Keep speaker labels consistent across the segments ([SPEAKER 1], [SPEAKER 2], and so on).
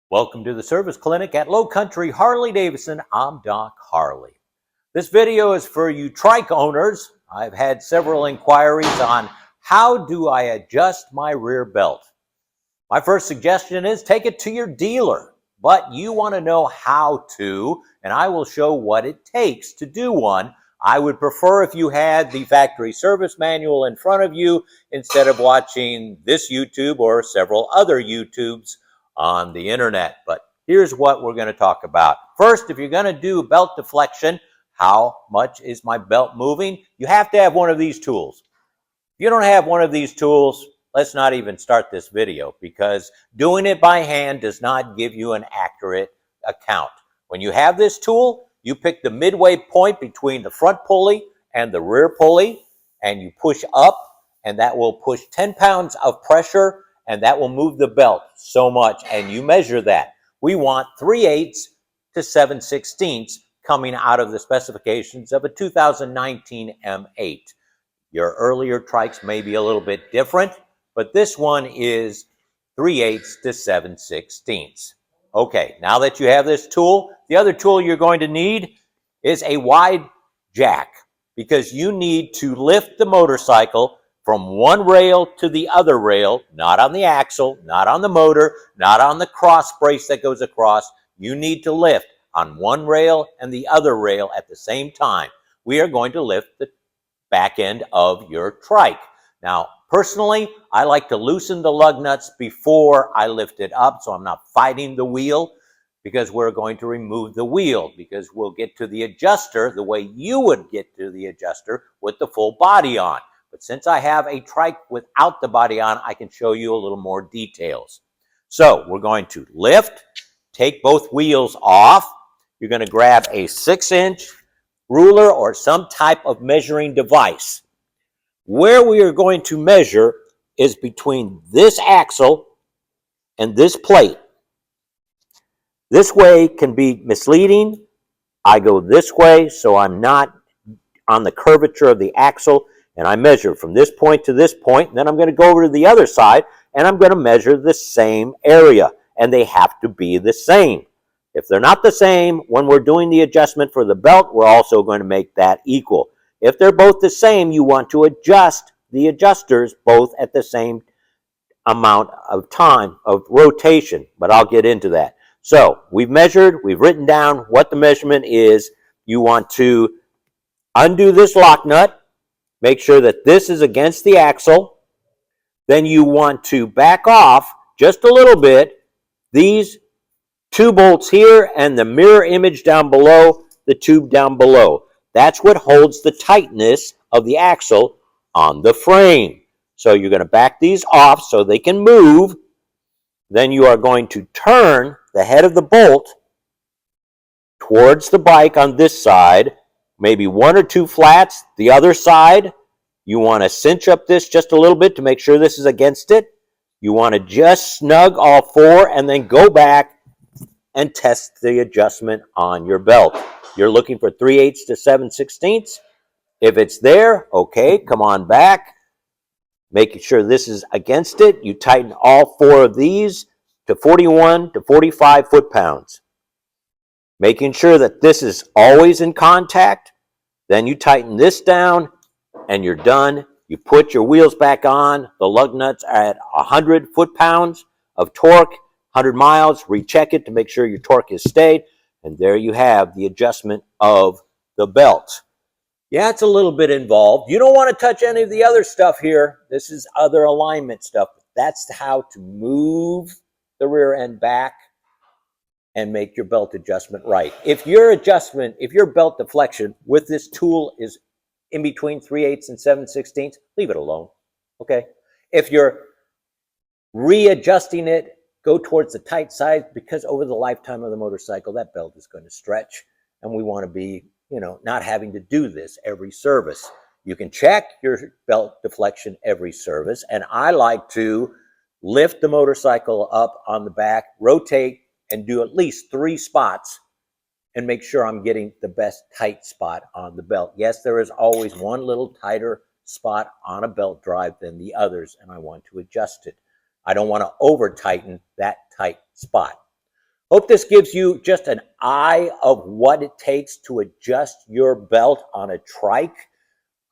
[SPEAKER 1] Welcome to the service clinic at Low Country Harley-Davidson. I'm Doc Harley. This video is for you trike owners. I've had several inquiries on how do I adjust my rear belt. My first suggestion is take it to your dealer, but you want to know how to, and I will show what it takes to do one. I would prefer if you had the factory service manual in front of you instead of watching this YouTube or several other YouTubes on the internet. But here's what we're going to talk about. First, if you're going to do belt deflection, how much is my belt moving? You have to have one of these tools. If you don't have one of these tools, let's not even start this video, because doing it by hand does not give you an accurate account. When you have this tool, you pick the midway point between the front pulley and the rear pulley, and you push up, and that will push 10 pounds of pressure, and that will move the belt so much, and you measure that. We want 3/8 to 7/16 coming out of the specifications of a 2019 M8. Your earlier trikes may be a little bit different, but this one is 3/8 to 7/16. Okay, now that you have this tool, the other tool you're going to need is a wide jack, because you need to lift the motorcycle from one rail to the other rail, not on the axle, not on the motor, not on the cross brace that goes across. You need to lift on one rail and the other rail at the same time. We are going to lift the back end of your trike. Now, personally, I like to loosen the lug nuts before I lift it up, so I'm not fighting the wheel, because we're going to remove the wheel, because we'll get to the adjuster the way you would get to the adjuster with the full body on. But since I have a trike without the body on, I can show you a little more details. So we're going to lift, take both wheels off. You're going to grab a 6-inch ruler or some type of measuring device. Where we are going to measure is between this axle and this plate. This way can be misleading. I go this way, so I'm not on the curvature of the axle, and I measure from this point to this point, and then I'm going to go over to the other side, and I'm going to measure the same area, and they have to be the same. If they're not the same, when we're doing the adjustment for the belt, we're also going to make that equal. If they're both the same, you want to adjust the adjusters both at the same amount of time of rotation, but I'll get into that. So we've measured, we've written down what the measurement is. You want to undo this lock nut. Make sure that this is against the axle. Then you want to back off just a little bit. These 2 bolts here and the mirror image down below, the tube down below. That's what holds the tightness of the axle on the frame. So you're going to back these off so they can move. Then you are going to turn the head of the bolt towards the bike on this side. Maybe 1 or 2 flats. The other side, you want to cinch up this just a little bit to make sure this is against it. You want to just snug all 4 and then go back and test the adjustment on your belt. You're looking for 3/8 to 7/16. If it's there, okay, come on back. Making sure this is against it. You tighten all 4 of these to 41 to 45 foot-pounds. Making sure that this is always in contact. Then you tighten this down and you're done. You put your wheels back on. The lug nuts are at 100 foot-pounds of torque, 100 miles. Recheck it to make sure your torque has stayed. And there you have the adjustment of the belt. Yeah, it's a little bit involved. You don't want to touch any of the other stuff here. This is other alignment stuff. That's how to move the rear end back and make your belt adjustment right. If your belt deflection with this tool is in between 3/8 and 7/16, leave it alone, okay? If you're readjusting it, go towards the tight side, because over the lifetime of the motorcycle, that belt is going to stretch, and we want to be, not having to do this every service. You can check your belt deflection every service, and I like to lift the motorcycle up on the back, rotate, and do at least 3 spots and make sure I'm getting the best tight spot on the belt. Yes, there is always one little tighter spot on a belt drive than the others, and I want to adjust it. I don't want to over tighten that tight spot. Hope this gives you just an eye of what it takes to adjust your belt on a trike.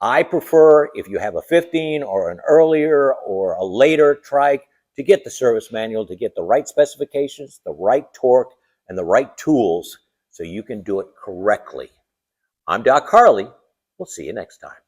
[SPEAKER 1] I prefer, if you have a 15 or an earlier or a later trike, to get the service manual to get the right specifications, the right torque, and the right tools so you can do it correctly. I'm Doc Harley. We'll see you next time.